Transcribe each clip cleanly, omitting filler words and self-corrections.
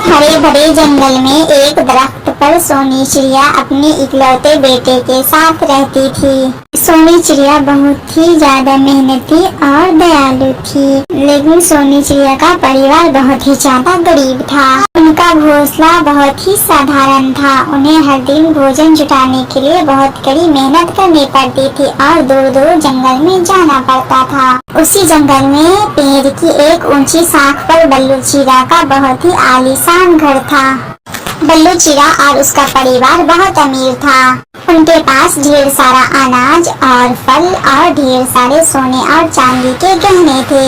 एक हरे भरे जंगल में एक दरख्त पर सोनी चिड़िया अपने इकलौते बेटे के साथ रहती थी। सोनी चिड़िया बहुत ही ज्यादा मेहनती और दयालु थी, लेकिन सोनी चिड़िया का परिवार बहुत ही ज्यादा गरीब था। उनका घोंसला बहुत ही साधारण था। उन्हें हर दिन भोजन जुटाने के लिए बहुत कड़ी मेहनत करनी पड़ती थी और दूर दूर जंगल में जाना पड़ता था। उसी जंगल में पेड़ की एक ऊंची शाख पर बल्लू चिड़िया का बहुत ही आलीशान घर था। बल्लू चिड़िया और उसका परिवार बहुत अमीर था। उनके पास ढेर सारा अनाज और फल और ढेर सारे सोने और चांदी के गहने थे।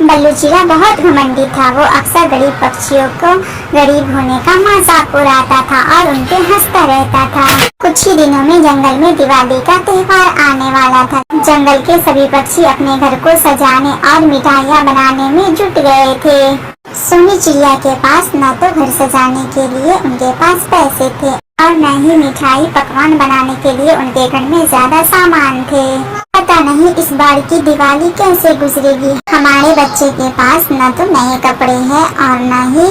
बल्लू चिड़िया बहुत घमंडी था। वो अक्सर गरीब पक्षियों को गरीब होने का मजाक उड़ाता था और उनपे हंसता रहता था। कुछ ही दिनों में जंगल में दिवाली का त्योहार आने वाला था। जंगल के सभी पक्षी अपने घर को सजाने और मिठाइयाँ बनाने में जुट गए थे। सोनी चिड़िया के पास न तो घर सजाने के लिए उनके पास पैसे थे और न ही मिठाई पकवान बनाने के लिए उनके घर में ज्यादा सामान थे। पता नहीं इस बार की दिवाली कैसे गुजरेगी। हमारे बच्चे के पास न तो नए कपड़े हैं और न ही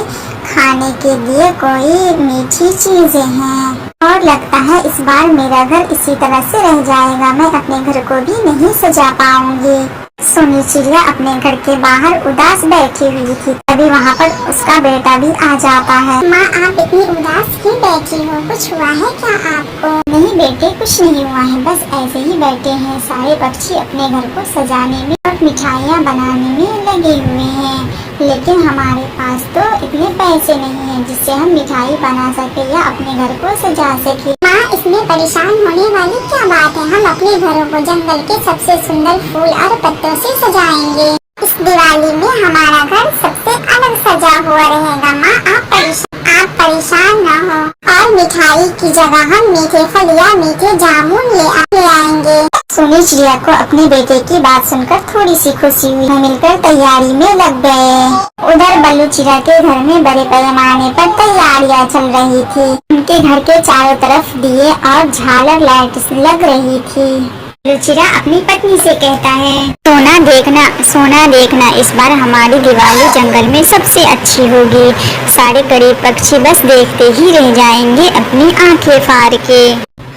खाने के लिए कोई मीठी चीजें हैं और लगता है इस बार मेरा घर इसी तरह से रह जाएगा। मैं अपने घर को भी नहीं सजा पाऊंगी। सोनी चिड़िया अपने घर के बाहर उदास बैठी हुई थी। तभी वहाँ पर उसका बेटा भी आ जाता है। माँ, आप इतनी उदास क्यों बैठी हो? कुछ हुआ है क्या आपको? नहीं बेटे, कुछ नहीं हुआ है, बस ऐसे ही बैठे हैं। सारे पक्षी अपने घर को सजाने में और मिठाइयाँ बनाने में लगे हुए हैं, लेकिन हमारे पास तो इतने पैसे नहीं हैं जिससे हम मिठाई बना सके या अपने घर को सजा सके। माँ, इसमें परेशान होने वाली क्या बात है? हम अपने घरों को जंगल के सबसे सुंदर फूल और पत्तों से सजाएंगे। इस दिवाली में हमारा घर सबसे अलग सजा हुआ रहेगा। माँ, आप परेशान न हो और मिठाई की जगह हम मीठे फल या मीठे जामुन ले आएंगे। सोनी चिड़िया को अपने बेटे की बात सुनकर थोड़ी सी खुशी हुई। मिलकर तैयारी में लग गए। उधर बल्लू चिड़िया के घर में बड़े पैमाने पर तैयारियां चल रही थी। उनके घर के चारों तरफ दिए और झालर लाइट लग रही थी। बल्लू चिड़िया अपनी पत्नी से कहता है, सोना देखना, इस बार हमारी दिवाली जंगल में सबसे अच्छी होगी। सारे गरीब पक्षी बस देखते ही रह जाएंगे अपनी आंखें फाड़ के।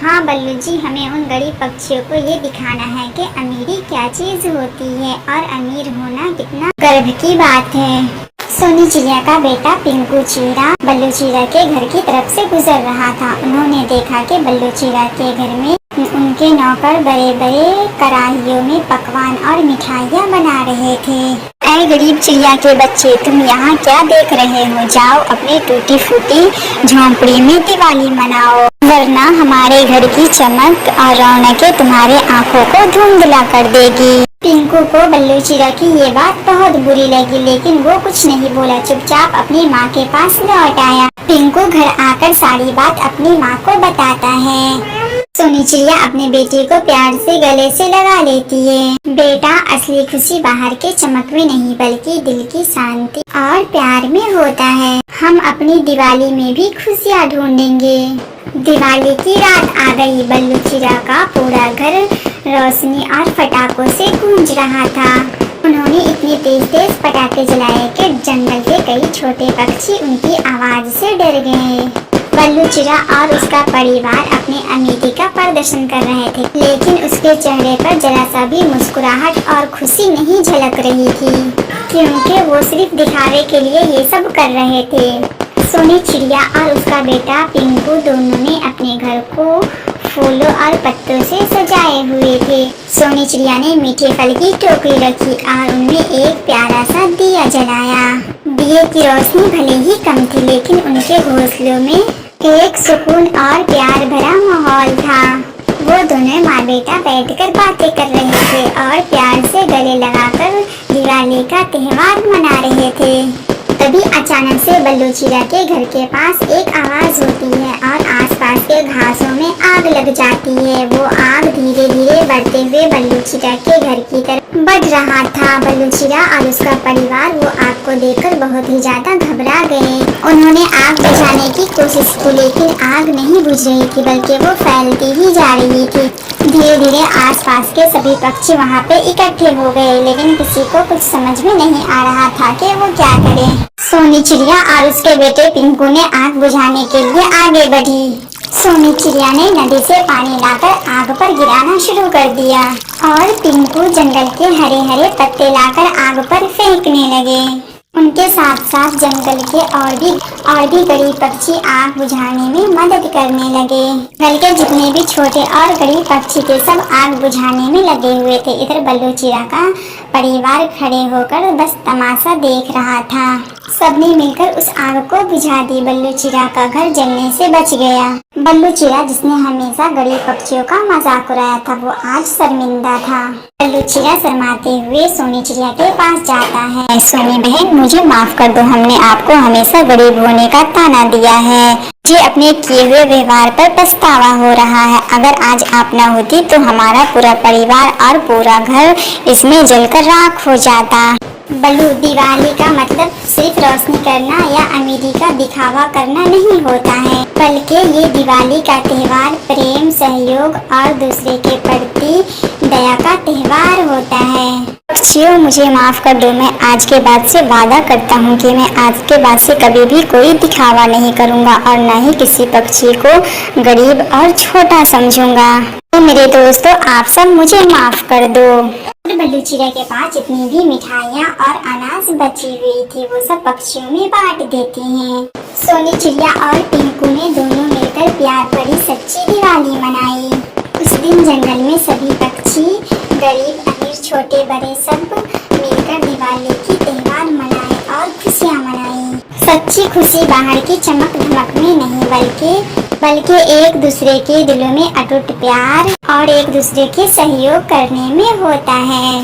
हाँ बल्लू जी, हमें उन गरीब पक्षियों को ये दिखाना है कि अमीरी क्या चीज होती है और अमीर होना कितना गर्व की बात है। सोनी चिड़िया का बेटा पिंकू चिड़िया बल्लू चिड़िया के घर की तरफ से गुजर रहा था। उन्होंने देखा कि बल्लू चिड़िया के घर में उनके नौकर बड़े बड़े कढ़ाइयों में पकवान और मिठाइयाँ बना रहे थे। ऐ गरीब चिड़िया के बच्चे, तुम यहाँ क्या देख रहे हो? जाओ अपनी टूटी फूटी झोंपड़ी में दिवाली मनाओ, वरना हमारे घर की चमक और रौनकें तुम्हारे आँखों को धुंधला कर देगी। पिंकू को बल्लू चिड़िया की ये बात बहुत बुरी लगी, लेकिन वो कुछ नहीं बोला। चुपचाप अपनी माँ के पास लौट आया। पिंकू घर आकर सारी बात अपनी माँ को बताता है। सोनी चिड़िया अपने बेटे को प्यार से गले से लगा लेती है। बेटा, असली खुशी बाहर के चमक में नहीं बल्कि दिल की शांति और प्यार में होता है। हम अपनी दिवाली में भी खुशियाँ ढूंढेंगे। दिवाली की रात आ गई। बल्लू चिड़िया का पूरा घर रोशनी और पटाखों से गूंज रहा था। उन्होंने इतने तेज तेज पटाखे जलाए कि जंगल के कई छोटे पक्षी उनकी आवाज से डर गए। बल्लू चिड़िया और उसका परिवार अपनी अमीरी का प्रदर्शन कर रहे थे, लेकिन उसके चेहरे पर जरा सा भी मुस्कुराहट और खुशी नहीं झलक रही थी, क्योंकि वो सिर्फ दिखावे के लिए ये सब कर रहे थे। सोनी चिड़िया और उसका बेटा पिंकू दोनों ने अपने घर को फूलों और पत्तों से सजाए हुए थे। सोनी चिड़िया ने मीठे फल की टोकरी रखी और उनमें एक प्यारा सा दिया जलाया। दिए की रोशनी भले ही कम थी, लेकिन उनके घोंसलों में एक सुकून और प्यार भरा माहौल था। वो दोनों माँ बेटा बैठकर बातें कर रहे थे और प्यार से गले लगाकर दिवाली का त्योहार मना रहे थे। तभी अचानक से बल्लू चिड़िया के घर के पास एक आवाज होती है और आसपास के घासों में आग लग जाती है। वो आग धीरे धीरे बढ़ते हुए बल्लू चिड़िया के घर की तरफ बढ़ रहा था। बल्लू चिड़िया और उसका परिवार वो आग को देखकर बहुत ही ज्यादा घबरा गए। उन्होंने आग बुझाने की कोशिश की, लेकिन आग नहीं बुझ रही थी, बल्कि वो फैलती ही जा रही थी। धीरे धीरे आसपास के सभी पक्षी वहाँ पे इकट्ठे हो गए, लेकिन किसी को कुछ समझ में नहीं आ रहा था कि वो क्या करें। सोनी चिड़िया और उसके बेटे पिंकू ने आग बुझाने के लिए आगे बढ़ी। सोनी चिड़िया ने नदी से पानी लाकर आग पर गिराना शुरू कर दिया और पिंकू जंगल के हरे हरे पत्ते लाकर आग पर फेंकने लगे। उनके साथ साथ जंगल के और भी गरीब पक्षी आग बुझाने में मदद करने लगे। जंगल के जितने भी छोटे और गरीब पक्षी थे सब आग बुझाने में लगे हुए थे। इधर बल्लू चिड़ा का परिवार खड़े होकर बस तमाशा देख रहा था। सबने मिलकर उस आग को बुझा दी। बल्लू चिड़ा का घर जलने से बच गया। बल्लू चिड़ा जिसने हमेशा गरीब पक्षियों का मजाक उड़ाया था वो आज शर्मिंदा था। बल्लू चिड़ा शर्माते हुए सोनी चिड़िया के पास जाता है। सोनी बहन मुझे माफ कर दो, हमने आपको हमेशा गरीब होने का ताना दिया है। मुझे अपने किए हुए व्यवहार पर पछतावा हो रहा है। अगर आज आप न होती तो हमारा पूरा परिवार और पूरा घर इसमें जलकर राख हो जाता। बल्लू, दिवाली का मतलब सिर्फ रोशनी करना या अमीरी का दिखावा करना नहीं होता है, बल्कि ये दिवाली का त्योहार प्रेम, सहयोग और दूसरे के प्रति दया का त्योहार होता है। पक्षियों मुझे माफ कर दो, मैं आज के बाद से वादा करता हूँ कि मैं आज के बाद से कभी भी कोई दिखावा नहीं करूँगा और न ही किसी पक्षी को गरीब और छोटा समझूंगा। तो मेरे दोस्तों आप सब मुझे माफ कर दो। बल्लू चिड़िया के पास जितनी भी मिठाइयाँ और अनाज बची हुई थी वो सब पक्षियों में बांट देती हैं। सोनी चिड़िया और पिंकू ने दोनों मिलकर प्यार भरी सच्ची दिवाली मनाई। उस दिन जंगल में सभी पक्षी, गरीब अमीर छोटे बड़े सब मिलकर दिवाली की त्योहार मनाए और खुशियाँ मनाई। सच्ची खुशी बाहर की चमक धमक में नहीं बल्कि एक दूसरे के दिलों में अटूट प्यार और एक दूसरे के सहयोग करने में होता है।